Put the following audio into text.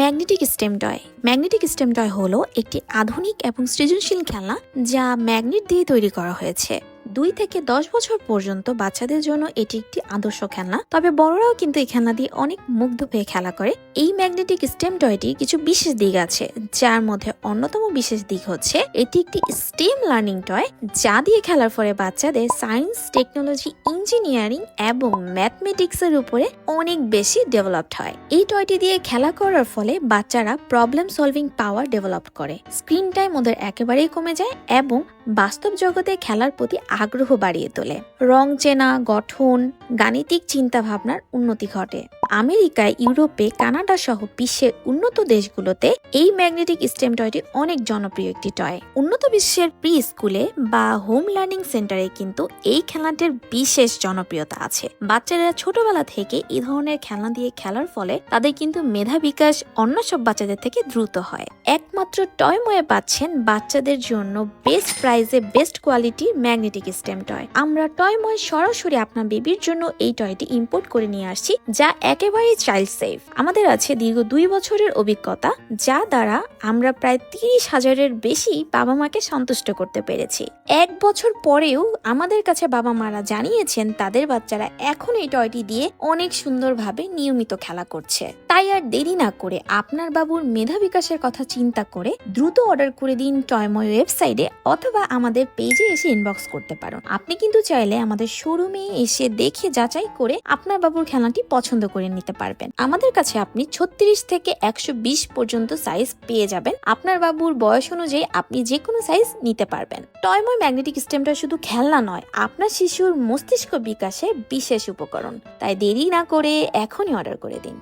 Magnetic stem toy. Magnetic stem toy হলো একটি আধুনিক এবং সৃজনশীল খেলনা যা ম্যাগনেট দিয়ে তৈরি করা হয়েছে। 2 থেকে 10 বছর পর্যন্ত বাচ্চাদের জন্য এটি একটি আদর্শ খেলনা, তবে বড়রাও কিন্তু এই খেলনা দিয়ে অনেক মুগ্ধ হয়ে খেলা করে। এই ম্যাগনেটিক স্টেম টয়টি কিছু বিশেষ দিক আছে, যার মধ্যে অন্যতম বিশেষ দিক হচ্ছে এটি একটি স্টেম লার্নিং টয়, যা দিয়ে খেলার ফলে বাচ্চাদের সায়েন্স, টেকনোলজি, ইঞ্জিনিয়ারিং এবং ম্যাথমেটিক্স এর উপরে অনেক বেশি ডেভেলপড হয়। এই টয়টি দিয়ে খেলা করার ফলে বাচ্চারা প্রবলেম সলভিং পাওয়ার ডেভেলপ করে, স্ক্রিন টাইম ওদের একেবারেই কমে যায় এবং বাস্তব জগতে খেলার প্রতি আগ্রহ বাড়িয়ে তোলে। রং চেনা, গঠন, গাণিতিক চিন্তা ভাবনার উন্নতি ঘটে। আমেরিকায়, ইউরোপে, কানাডা সহ বিশ্বের উন্নত দেশগুলোতে এই ম্যাগনেটিক স্টেম টয়টি অনেক জনপ্রিয় একটি টয়। উন্নত বিশ্বের প্রি স্কুলে বা হোম লার্নিং সেন্টারে কিন্তু এই খেলনাটির বিশেষ জনপ্রিয়তা আছে। বাচ্চারা ছোটবেলা থেকে এই ধরনের খেলনা দিয়ে খেলার ফলে তাদের কিন্তু মেধা বিকাশ অন্য সব বাচ্চাদের থেকে দ্রুত হয়। একমাত্র টয়ময়ে পাচ্ছেন বাচ্চাদের জন্য বেস্ট প্রাইজে বেস্ট কোয়ালিটির ম্যাগনেটিক স্টেম টয়। আমরা টয়ময় সরাসরি আপনার বেবির জন্য এই টয়টি ইম্পোর্ট করে নিয়ে আসছি, যা একেবারেই চাইল্ড সেফ। আমাদের আছে দীর্ঘ 2 বছরের অভিজ্ঞতা, যা দ্বারা আমরা প্রায় 30,000-এর বেশি বাবা মাকে সন্তুষ্ট করতে পেরেছি। 1 বছর পরেও আমাদের কাছে বাবা মারা জানিয়েছেন তাদের বাচ্চারা এখন এই টয়টি দিয়ে অনেক সুন্দরভাবে নিয়মিত খেলা করছে। তাই আর দেরি না করে আপনার বাবুর মেধা বিকাশের কথা চিন্তা করে দ্রুত অর্ডার করে দিন টয়ময় ওয়েবসাইটে, অথবা আমাদের পেজে এসে ইনবক্স করতে পারেন। আপনি কিন্তু চাইলে আমাদের শোরুমে এসে দেখে যাচাই করে আপনার বাবুর খেলনাটি পছন্দ করে নিতে পারবেন। আমাদের কাছে আপনি 36 থেকে 120 পর্যন্ত সাইজ পেয়ে যাবেন। আপনার বাবুর বয়স অনুযায়ী আপনি যে কোনো সাইজ নিতে পারবেন। টয়ময় ম্যাগনেটিক স্টেমটা শুধু খেলনা নয়, আপনার শিশুর মস্তিষ্ক বিকাশে বিশেষ উপকরণ। তাই দেরি না করে এখনই অর্ডার করে দিন।